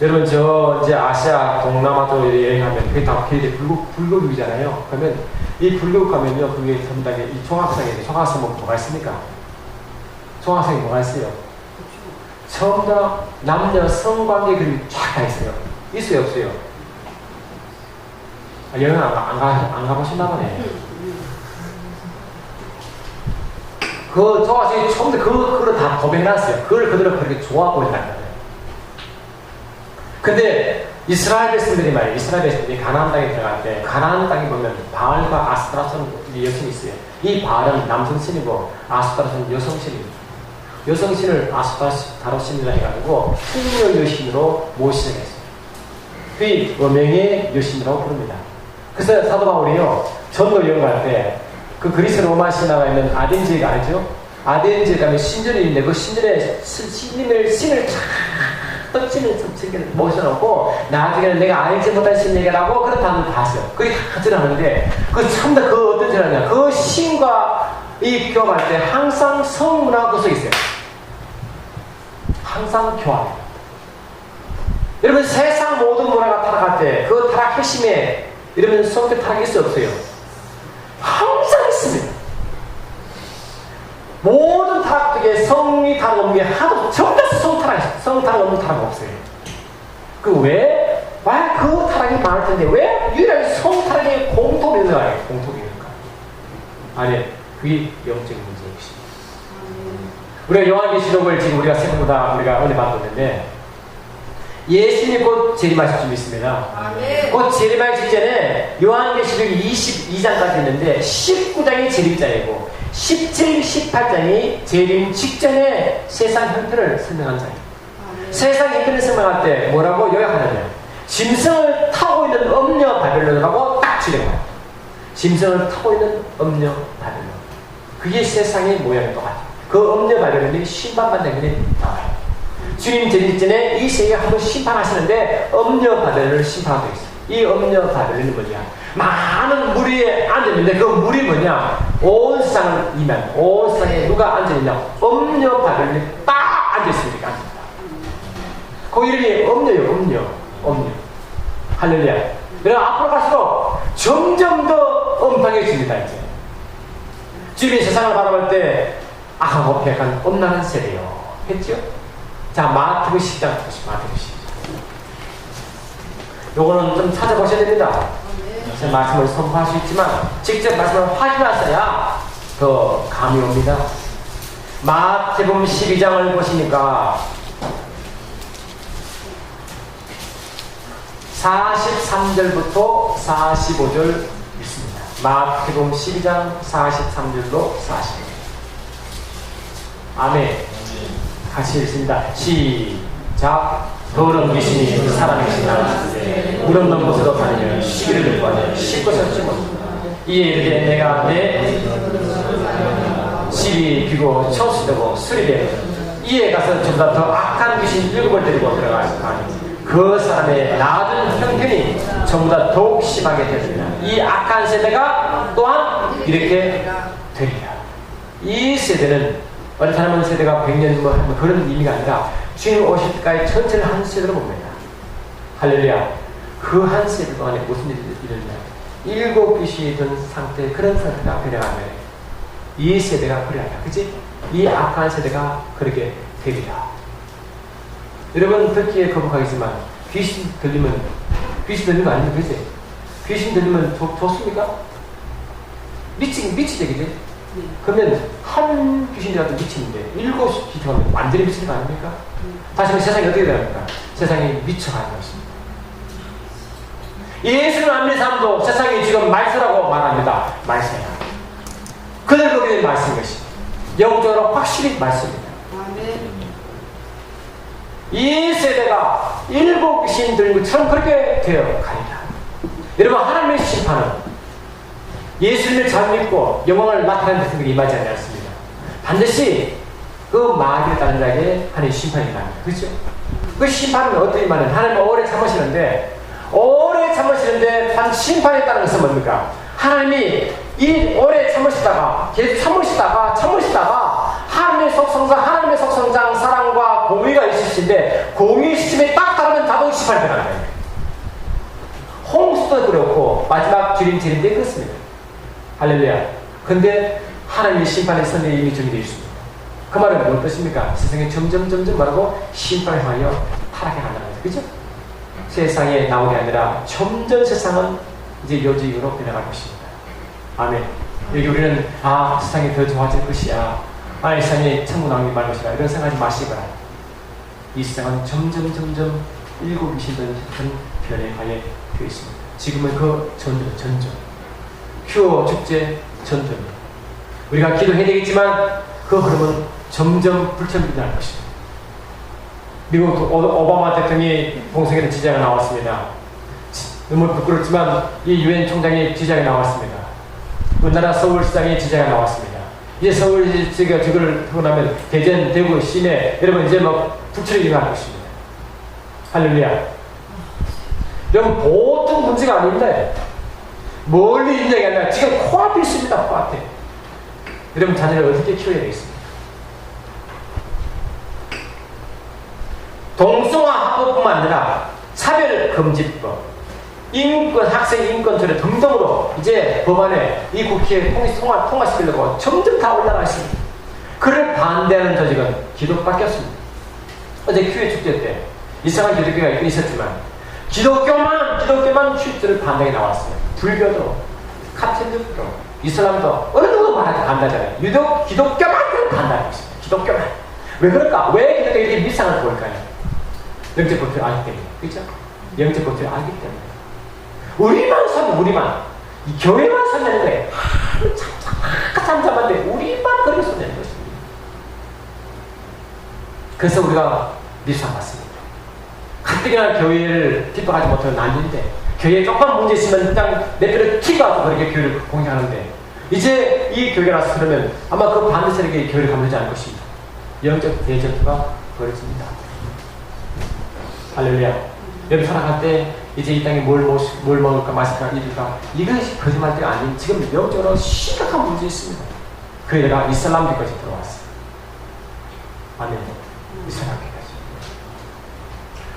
여러분 저 이제 아시아 동남아도 여행하면 그게 다 불교육이잖아요. 그러면 이 불교육 가면요 그게 전당에 이 총학생이 뭐가 있습니까? 총학생이 뭐가 있어요? 전부 다 남녀 성관계 그림이 쫙 다 있어요. 있어요 없어요? 여행 안 가보셨나 보네. 그 총학생이 처음부터 그걸 다 도배해놨어요. 그걸 그대로 그렇게 좋아하고 있다는 거예요. 근데 이스라엘 백성들이 말이에요. 이스라엘 백성들이 가나안 땅에 들어갈 때 가나안 땅에 보면 바알과 아스타라스는 여신이 있어요. 이 바알은 남성신이고 아스타라스는 여성신입니다. 여성신을 아스타라스신이라 해가지고 풍요의 여신으로 모시게 했어요. 그 어명의 여신이라고 부릅니다. 그래서 사도 바울이요 전도 여행 갈 때 그 그리스 로마 신화가 있는 아덴지에가 알죠? 아덴지에 가면 신전이 있는데 그 신전에 신을 떡지는 성체를 모셔놓고 나중에는 내가 알지 못한 신 얘기라고 그렇다는 걸 봤어요. 그게 다 전하는데 처음부터 그 어떤 전하냐? 그 신과 이 교합할 때 항상 성문화 구석이 있어요. 항상 교합. 여러분 세상 모든 문화가 타락할 때 그 타락 핵심에 이러면 성격 타락이 있어 없어요? 항상 있습니다. 모든 타락 중에 성이 타락 없는 게 하나도 전부 다 성타락 없는 타락 없어요. 그 타락이 많을 텐데 왜 유일하게 성타락이 공통이 있는 거예요? 공통이 있는 거. 아니, 그게 영적인 문제입니다. 우리가 요한계시록을 지금 우리가 생각보다 우리가 은혜 받고 있는데 예수님이 곧 재림하실 줄 믿습니다. 곧 재림하기 직전에 요한계시록이 22장까지 있는데 19장이 재림자이고 17, 18장이 재림 직전에 세상 형편을 설명한 자예요. 세상 형편을 설명할 때 뭐라고 요약하냐면 짐승을 타고 있는 음녀 바벨론이라고 딱 지령해요. 짐승을 타고 있는 음녀 바벨론. 그게 세상의 모양이 똑같아요. 그 음녀 바벨론이 심판받는 날이 나와요. 주님 재림 전에 이 세계에 한번 심판하시는데 음녀 바벨론을 심판하고 있어요. 이 음녀 바벨론이 뭐냐? 많은 무리에 앉아있는데 그 물이 뭐냐? 온 세상을 이면 온 세상에 누가 앉아있냐? 음녀 바벨론이 딱 앉아있으니까 앉아있다. 그 이름이 음녀요. 음녀. 할렐루야. 그래서 앞으로 갈수록 점점 더 음탕해집니다. 이제 주님이 세상을 바라볼 때 악하고 패악한 음란한 세대요 했죠? 자, 마태복음 10장 보시죠. 마태복음 10장. 요거는 좀 찾아보셔야 됩니다. 제 말씀을 선포할 수 있지만 직접 말씀을 확인하셔야 더 감이 옵니다. 마태복음 12장을 보시니까 43절부터 45절 있습니다. 마태복음 12장 43절로 45절. 아멘. 같이 읽습니다. 시작. 더러운 귀신이 사람의 신앙을 물 없는 곳으로 다니며 시기를 구하며 씻고 섰지 못한다. 이에 이르되 내가 내 시비 비고 처수되고 수리되 이에 가서 좀더 더 악한 귀신 7을 데리고 들어가서 가니 그 사람의 낮은 형편이 전부 다 더욱 심하게 되리라. 이 악한 세대가 또한 이렇게 되리라. 이 세대는 어느 사람은 세대가 100년 뭐 하는 그런 의미가 아니라 주님 오실 때까지 전체를 한 세대로 봅니다. 할렐루야. 그 한 세대 동안에 무슨 일이 일어나냐? 7 귀신이 든 상태, 그런 상태가 변해가면 이 세대가 그래야 그치? 이 악한 세대가 그렇게 되리라. 여러분 듣기에 거북하겠지만 귀신 들리는 거 아니에요? 그치? 귀신 들리면 좋습니까? 미치지 그치? 그러면 한 귀신이라도 미치는데 7 귀신하면 완전히 미치는 거 아닙니까? 다시 말해 세상이 어떻게 됩니까? 세상이 미쳐가는 것입니다. 예수를 안 믿는 사람도 세상이 지금 말세라고 말합니다. 말세야. 그들 거기에 말씀인 것입니다. 영적으로 확실히 말씀입니다. 이 세대가 7 귀신 들린 것처럼 그렇게 되어 가리라. 여러분 하나님의 심판은 예수님을 잘 믿고 영광을 나타내는 대통령이 임하지 않습니다. 반드시 그 마귀를 따른 자에게 하나님의 심판이 임합니다. 그렇죠? 그 심판은 어떻게 임하는? 하나님은 오래 참으시는데 반 심판에 따른 것은 뭡니까? 하나님이 이 오래 참으시다가 계속 참으시다가 하나님의 속성상 사랑과 공의가 있으신데 공의 시스템에 딱 따르면 자동 심판이 들어가는 거예요. 홍수도 그렇고 마지막 주님 재림 때 그렇습니다. 할렐루야. 근데 하나님의 심판의 선에 이미 준비되어 있습니다. 그 말은 무슨 뜻입니까? 세상에 점점 말하고 심판을 향하여 타락해 간다는 거죠. 그죠? 세상에 나오게 아니라 점점 세상은 이제 요지으로 변해갈 것입니다. 아멘. 여기 우리는 세상이 더 좋아질 것이야. 이 세상에 천국 나오기 말 것이다. 이런 생각하지 마시기 바랍니다. 이 세상은 점점 7 귀신들 변해가게 되어 있습니다. 지금은 그 전조. 큐어 축제 전조입니다. 우리가 기도해야 되겠지만 그 흐름은 점점 불천불진할 것입니다. 미국 오바마 대통령이 봉성에는 지지자가 나왔습니다. 너무 부끄럽지만 이 유엔 총장의 지지자가 나왔습니다. 우리나라 서울시장의 지지자가 나왔습니다. 이제 서울시가 저걸 하고 나면 대전, 대구, 시내 여러분 이제 북출이 일어날 것입니다. 할렐루야. 여러분 보통 문제가 아닙니다. 멀리 있는 게 아니라 지금 코앞에 있습니다. 코앞에. 여러분 자녀를 어떻게 키워야 되겠습니까? 동성화 합법뿐만 아니라 차별금지법, 인권, 학생 인권처럼 등등으로 이제 법안에 이 국회에 통과시키려고 점점 다 올라가 있습니다. 그를 반대하는 조직은 기독밖에 없습니다. 어제 큐의 축제 때 이상한 기독교가 있었지만 기독교만 큐를 반대에 나왔어요. 불교도, 카톨릭도, 이슬람도 어느 정도 말하지 반대잖아요. 유독 기독교만 반대하고 있습니다. 기독교만. 왜 그럴까? 왜 기독교가 이렇게 밀상을 보일까요? 영적 법칙을 알기 때문에. 그렇죠? 영적 법칙을 알기 때문에. 우리만 살면 우리만. 이 교회만 살면 거예요. 잠잠한데 우리만 그렇게 손내는 것입니다. 그래서 우리가 밀상 받습니다. 가뜩이나 교회를 뒷바가지 못하는 난리인데 교회에 조금만 문제 있으면 그냥 내 뼈를 튀가서 그렇게 교회를 공격하는데 이제 이 교회가 나서 그러면 아마 그 반대 세력이 교회를 감싸지 않을 것입니다. 영적 대전투가 벌어집니다. 할렐루야. 여기 살아갈 때 이제 이 땅에 뭘 먹을까 마실까 이럴까 이것이 거짓말대가 아닌 지금 영적으로 심각한 문제 있습니다. 그 애가 이슬람교까지 들어왔어요. 아멘. 이슬람교까지.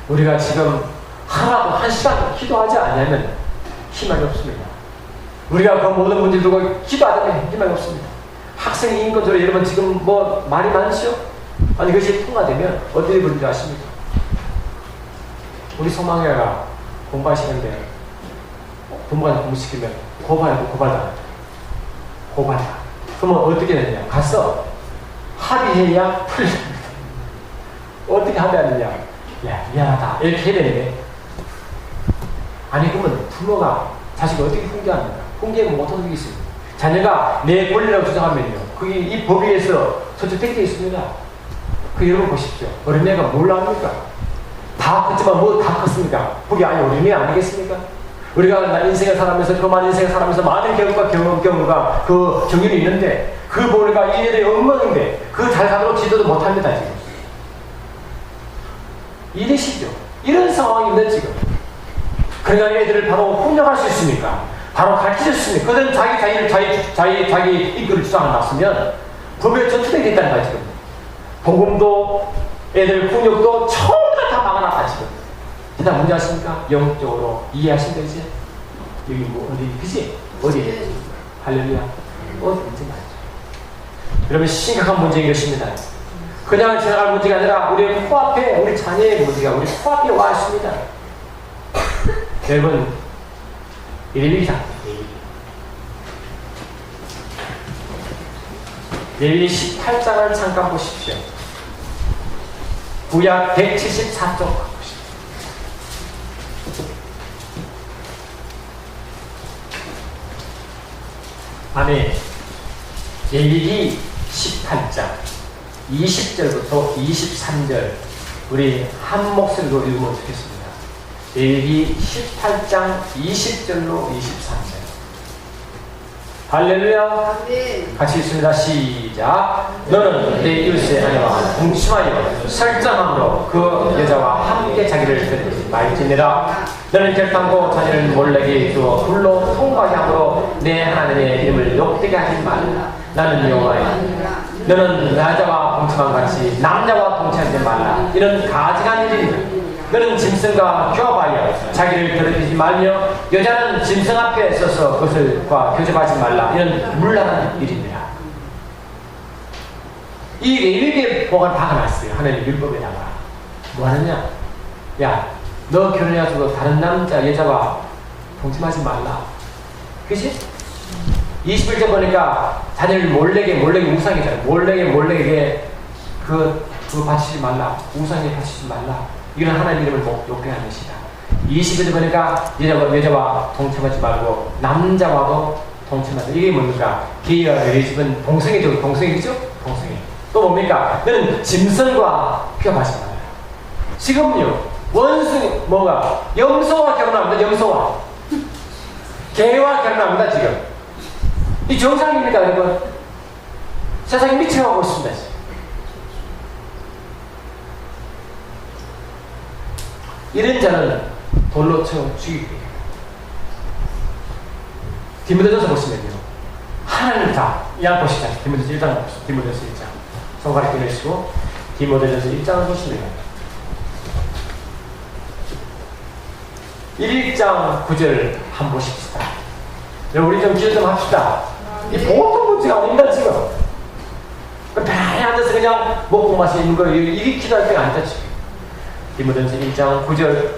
우리가 지금 하나도 한 시간 기도하지 않으면 희망이 없습니다. 우리가 그 모든 문제를 두고 기도하자면 희망이 없습니다. 학생 인권적으로 여러분 지금 뭐 말이 많죠? 아니 그것이 통과되면 어떻게 되는지 아십니까? 우리 소망회가 공부하시는데 부모가 공부시키면 고발다. 그러면 어떻게 되느냐? 가서 합의해야 풀립니다. 어떻게 합의하느냐? 야 미안하다 이렇게 해야 되는데 아니 그러면 부모가 자식을 어떻게 훈계합니까? 훈계가 못하는 게 있습니다. 자녀가 내 권리라고 주장하면요 그게 이 법위에서 저축되어 있습니다. 그 여러분 보십시오. 어린애가 뭘 합니까? 다 컸지만 뭐 다 컸습니까? 그게 아니 어린애 아니겠습니까? 우리가 인생을 살아가면서 그만 인생을 살아가면서 많은 경우가 그 경륜이 있는데 그 보니까 이 애들이 엉망인데 그 잘 가도록 지도도 못합니다 지금. 이러시죠. 이런 상황이 있는 지금. 그러니까 애들을 바로 훈련할 수 있습니까? 바로 가르칠 수 있습니까? 그들은 자기 인권을 주장을 놨으면 법에 전투되게 됐다는 거야 지금. 복음도 애들 훈육도 처음부터 다 막아놨다 지금. 일단 문제 아십니까? 영적으로 이해하신다 이제? 여기 뭐 어디 그지? 어디? 할렐루야. 어디인지 말이죠. 여러분 심각한 문제인 것입니다. 그냥 지나갈 문제가 아니라 우리 코앞에 우리 자녀의 문제가 우리 코앞에 와 있습니다. 여러분 예비기상 예비 18장을 잠깐 보십시오. 구약 174쪽 보십시오. 아멘. 예비기 18장 20절부터 23절 우리 한 목소리로 읽으면 좋겠습니다. 예비기 18장 20절로 23절 할렐루야. 아멘. 같이 있습니다. 시작. 너는 내 이웃의 아내와 동침하여 설정함으로 그 여자와 함께 자기를 드리지 말지니라. 너는 결단코 자녀를 몰래게 주어 불로 통과하게 함으로 내 하나님의 이름을 욕되게 하지 말라. 나는 여호와이다. 너는 여자와 동침함 같이 남자와 동침하지 말라. 이는 가증한 일이다. 너는 짐승과 교합하여 자기를 더럽히지 말며 여자는 짐승 앞에 서서 그것과 교접하지 말라. 이는 물란한 일입니다. 이 레위기에 뭐가 박아놨어요. 하나님 율법에다가 뭐 하느냐? 야, 너 결혼해가지고 다른 남자 여자와 동침하지 말라. 그치? 21절 보니까 자녀를 몰래게 우상이잖아요. 몰래게 그 바치지 말라. 우상에 바치지 말라. 이런 하나님 이름을 욕되게 하는 것이다. 20절 보니까 여자와 동침하지 말고 남자와도 동침하자. 이게 뭡니까? 게이와 레즈비언은 동성애죠. 동성애. 또 뭡니까? 너는 짐승과 교합하지 말라. 지금요 원숭이 뭐가 염소와 결혼합니다. 염소와 개와 결혼합니다. 지금 이 정상입니까 여러분? 세상이 미쳐가고 있습니다. 이런 자는 돌로 쳐 죽이게 해요. 디모데전서 보시면요 하나님 다 양 보시자. 디모데전서 1장 보시죠. 디모데전서 1장 손가락 꺼내시고 디모데전서 1장을 보시면 1장 9절 한번 보십시다. 우리 좀 기도 좀 합시다. 이 보통 문제가 아닙니다 지금. 편히 앉아서 그냥 먹고 마시는 거 이게 기도할 때가 아니다 지금. 디모데전서 1장 9절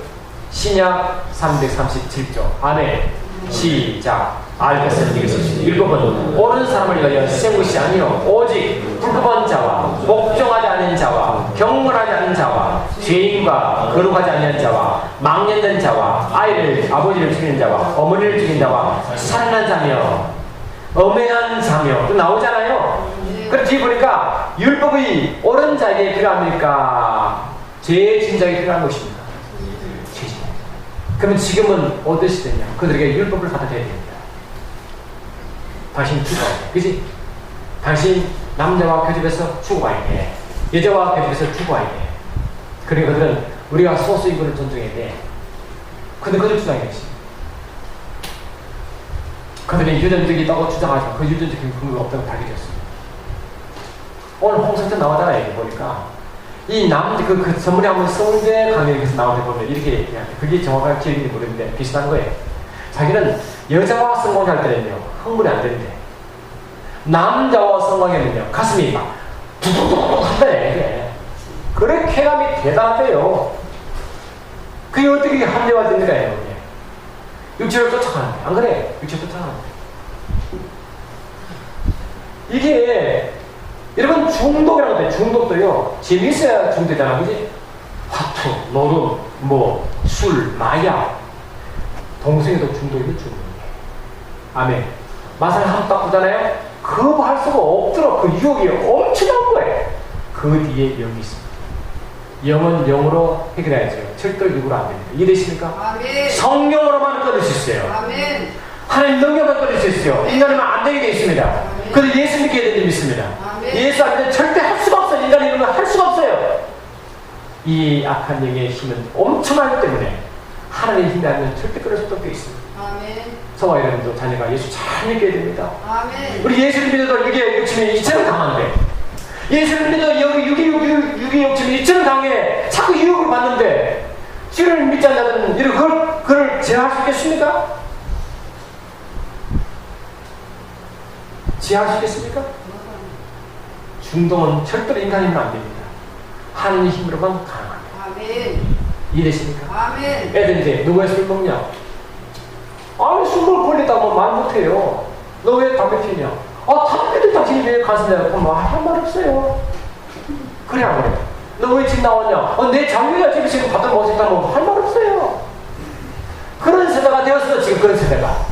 신약 337조 아멘. 시작. 알 것은 이것이지 율법은 옳은 사람을 위하여 세운 것이 아니요 오직 불법한 자와 복종하지 않는 자와 경건하지 않는 자와 죄인과 거룩하지 않는 자와 망년된 자와 아버지를 죽이는 자와 어머니를 죽이는 자와 살인한 자며 엄행한 자며 또 나오잖아요. 그래서 뒤에 보니까 율법이 옳은 자에게 필요합니까? 죄의 진작에 필요한 것입니다. 그러면 지금은 어떠시 되냐? 그들에게 율법을 갖다 대야 됩니다. 당신 죽어야 돼. 그지? 당신 남자와 교집에서 죽어야 돼. 여자와 교집에서 죽어야 돼. 그러니까 그들은 우리가 소수 인권을 존중해야 돼. 근데 그들 주장이겠지. 그들이 유전적이라고 주장하지만 그 유전적인 근거가 없다고 밝혀졌습니다. 오늘 홍성태 나오잖아, 여기 보니까. 이 그 전문에 한번 서울대 강의에서 나올 때 보면 이렇게 얘기하는데, 그게 정확한 기억인지 모르겠는데 비슷한 거예요. 자기는 여자와 성관할 때는요, 흥분이 안 되는데, 남자와 성관하면요, 가슴이 막 툭툭툭 한다네, 이게. 그래, 쾌감이 대단하대요. 그게 어떻게 합리화됩니까, 이게? 육체를 쫓아가는데, 안 그래? 육체를 쫓아가는데. 이게, 여러분, 중독이라고 해요. 중독도요, 재미있어야 중독이잖아, 그지? 화투, 노름, 술, 마약. 동성애도 중독이고 중독이에요. 아멘. 맛을 한번 바꾸잖아요? 거부할 수가 없도록 그 유혹이 엄청난 거예요. 그 뒤에 영이 있습니다. 영은 영으로 해결해야죠. 절대 육으로 안 됩니다. 이해되십니까? 아멘. 성령으로만 끊을 수 있어요. 아멘. 하나님 능력만 끊을 수 있어요. 인간이면 안 되게 되어 있습니다. 그래서 예수 믿게 되는 믿습니다. 아멘. 예수 안 되면 절대 할 수가 없어요. 인간이 이런 걸 할 수가 없어요. 이 악한 영의 힘은 엄청나기 때문에 하나님의 힘이 아니면 절대 끊을 수 없게 있습니다. 아멘. 저와 여러분도 자녀가 예수 잘 믿게 됩니다. 아멘. 우리 예수를 믿어도 육의 욕심이 이처럼 강한데, 예수를 믿어도 육의 욕심이 이처럼 강해 자꾸 유혹을 받는데, 주를 믿지 않는 이런 그걸 제어할 수 있겠습니까? 제어할 수 있겠습니까? 중동은 절대로 인간의 힘은 안 됩니다. 하나님의 힘으로만 가능합니다. 아멘. 이해되십니까? 아멘. 애들 이제 누구의 술 먹냐? 아니, 술을 걸리다고 말 못해요. 너 왜 담배 피냐? 담배도 당신이 왜 가슴에 할 말 없어요. 그래, 안 그래? 너 왜 집 나왔냐? 내 장녀가 집에 지금 받아 먹을 수 있다고 할 말 없어요. 그런 세대가 되었어, 지금 그런 세대가.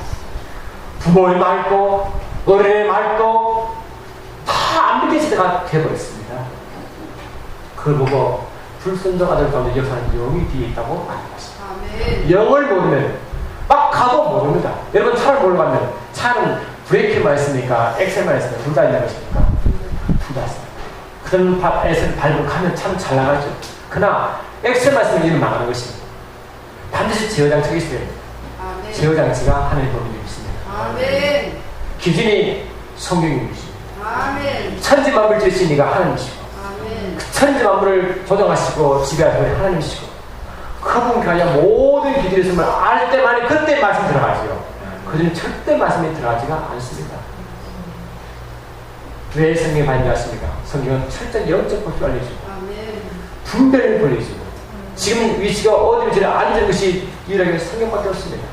부모의 말도, 어린의 말도 다 안 믿는 세대가 되어버렸습니다. 그걸 보고 불순종 아들 가운데 역사는 영이 뒤에 있다고 말하는 것입니다. 아멘. 영을 모르면 막 가도 모릅니다. 여러분, 차를 몰고 가면 차는 브레이크만 있습니까? 엑셀만 있습니까? 둘 다 있는 것입니까? 둘 다 있습니다. 그런 엑셀 밟고 가면 차는 잘 나가죠. 그러나 엑셀만 있으면 일은 망하는 것입니다. 반드시 제어장치가 있어야 됩니다. 아멘. 제어장치가 하나님의 법이 있습니다. 아멘. 기준이 성경님이십니다. 아멘. 천지 만물 지으신 이가 하나님이시고, 아멘. 천지 만물을 조정하시고 지배하시는 하나님이시고, 그분께 하여 모든 기준의 있음을 알 때만이 그때 말씀 들어가지요. 그들은 절대 말씀이 들어가지가 않습니다. 왜 성경에 반대하십니까? 성경은 철저히 영적 법칙을 알려주고, 아멘. 분별을 보여주고, 지금 위치가 어디 위치를 앉은 것이 유일하게 성경밖에 없습니다.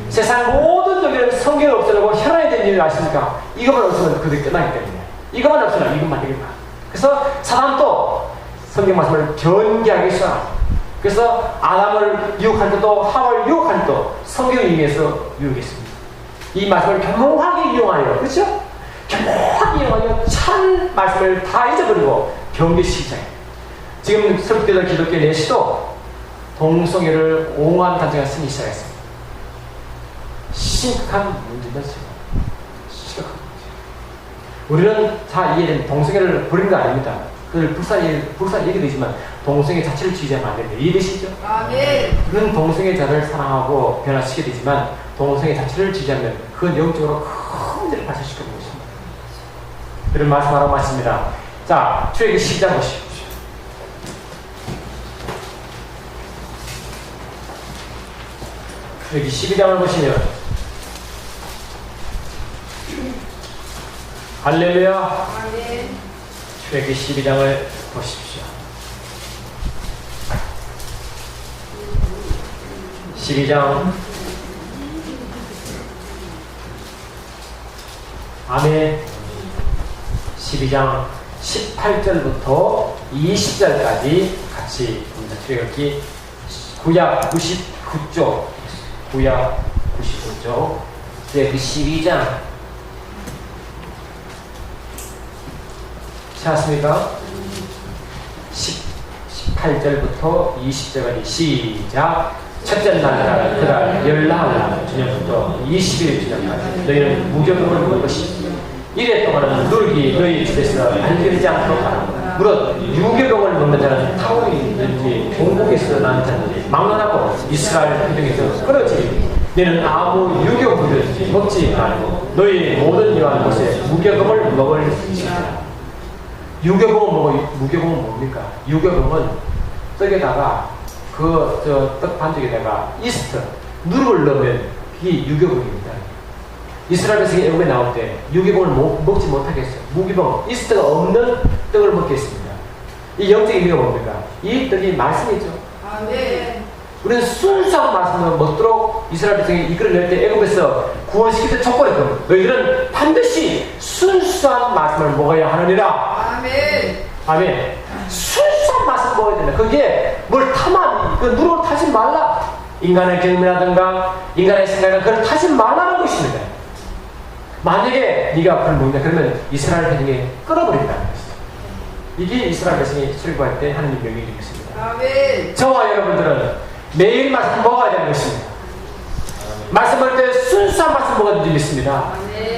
세상 모든 종교는 성경을 없애려고 혈안이 된 일을 아십니까? 이것만 없으면 그들이 끝나기 때문에. 이것만 없으면 이것만 되겠다. 그래서 사단도 성경 말씀을 변기하기 시작합니다. 그래서 아담을 유혹할 때도 하와를 유혹할 때도 성경을 이용해서 유혹했습니다. 이 말씀을 겸허하게 이용하여, 그렇죠? 겸허하게 이용하여 참 말씀을 다 잊어버리고 변개시키기 시작해요. 지금 설국대들 기독교 내시도 동성애를 옹호하는 단체가 생기기 시작했습니다. 심각한 문제다, 지금. 심각한 문제. 우리는 다 이해된 동성애를 부리는 거 아닙니다. 그걸 불쌍히 얘기되지만 동성애 자체를 지지하면 안 됩니다. 이해되시죠? 아멘. 그런 동성애 자를 사랑하고 변화시켜야 되지만 동성애 자체를 지지하면 그건 영적으로 큰 문제를 발생시키는 것입니다. 이런 말씀하라고 말씀입니다. 자, 출애굽기 12장 보십시오. 출애굽기 12장을 보시면 할렐루야. 아멘. 출애굽기 12장을 보십시오. 12장. 아멘. 12장 18절부터 20절까지 같이 봅니다. 출애굽기 구약 99쪽. 구약 99쪽. 출애굽기 12장. 찾았습니까? 18절부터 20절까지 시작. 첫째 날, 그날, 열나흘 주년부터 20일 주년까지 너희는 무교병을 먹을 것이다. 이래 동안은 누룩이 너희 집에서 발견되지 않도록 하라. 무릇 유교병을 먹는 자는 타국이 있는지 종국에서 난 자든지 막론하고 이스라엘 회중에서 끊어지리. 너는 아무 유교물든지 먹지 말고 너희 모든 이러한 곳에 무교병을 먹을지니라. 무교병은 뭡니까? 유교병은 떡에다가 떡 반죽에다가 이스트, 누룩을 넣으면 그게 유교병입니다. 이스라엘 백성이 애굽에 나올 때 유교병을 먹지 못하게 했어요. 무교병, 이스트가 없는 떡을 먹게 했습니다. 이 영적 의미가 뭡니까? 이 떡이 말씀이죠. 아멘. 우리는 순수한 말씀을 먹도록 이스라엘 백성이 이끌어낼 때 애굽에서 구원시킬 때 촉구했거든요. 너희들은 반드시 순수한 말씀을 먹어야 하느니라. 아멘. 아멘. 순수한 말씀 먹어야 된다. 그게 뭘 타만, 누룩을 타지 말라. 인간의 경험이라든가 인간의 생각이나 그걸 타지 말라는 것입니다. 만약에 네가 그걸 먹는다 그러면 이스라엘 백성이 끊어버린다는 것이죠. 이게 이스라엘 백성이 출애굽할 때 하나님 명령이 있습니다. 아멘. 저와 여러분들은 매일 말씀 먹어야 되는 것입니다. 말씀 먹을 때 순수한 말씀 먹어야 되는 믿습니다.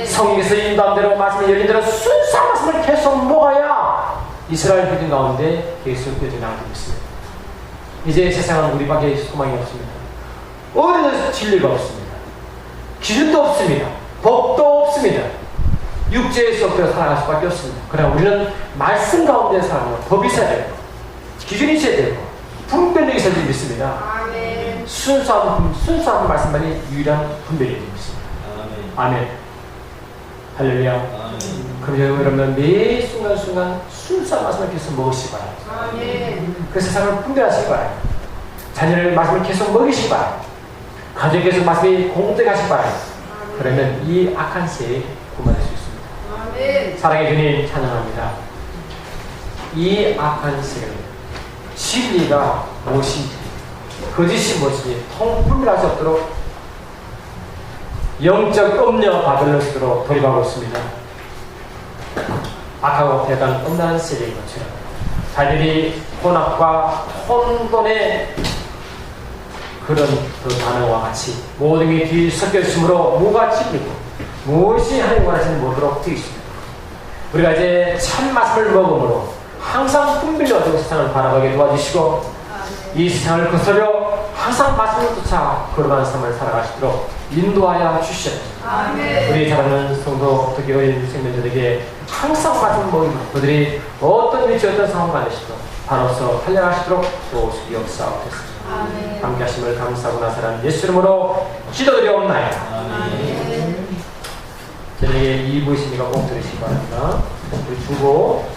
성령께서 인도한 대로 말씀이 열린 대로 순수한 말씀을 계속 먹어야 이스라엘 백성 가운데 계속 되어져 나가게 믿습니다. 이제 세상은 우리밖에 소망이 없습니다. 어디서 진리가 없습니다. 기준도 없습니다. 법도 없습니다. 육체에서부터 살아갈 수밖에 없습니다. 그러나 우리는 말씀 가운데 살아가는 법이 있어야 되고 기준이 있어야 되고 분별력이 있어야 되는 믿습니다. 아멘. 순수한 말씀만이 유일한 분별이 되는 믿습니다. 아멘. 할렐루야. 그럼 여러분은 매 순간순간 순수한 말씀을 계속 먹으시기 바랍니다. 아멘. 그 세상을 분별하시기 바랍니다. 자녀를 말씀을 계속 먹이시기 바랍니다. 가족에서 말씀이 공덕하시기 바랍니다. 그러면 이 악한 세에 구원할 수 있습니다. 아멘. 사랑의 주님 찬양합니다. 이 악한 세를 진리가 무엇인지 거짓이 무엇인지 통분별할 수 없도록 영적 음녀 바벨론으로 돌입하고 있습니다. 악하고 대단 음란한 세계인 것처럼 자들이 혼합과 혼돈의 그런 그 단어와 같이 모든 게 뒤섞여 있으므로 뭐가 진리고 무엇이 하나님 원하시는 모르도록 되어 있습니다. 우리가 이제 참 말씀을 먹음으로 항상 분별력 어떤 세상을 바라보게 도와주시고 이 세상을 거스려 항상 말씀을 쫓아 걸어가는 삶을 살아가시도록 인도하여 주시옵소서. 아멘. 우리 사랑하는 성도 특히 어린 생명자들에게 항상 말씀을 먹이고 그들이 어떤 위치 어떤 상황 가르치도 바로서 탄력하시도록 도우시기 없사옵소서. 함께 하심을 감사하고 나서는 예수 이름으로 기도드리옵나이다. 저녁에 2부 있으니까 꼭 들으시기 바랍니다. 우리 주고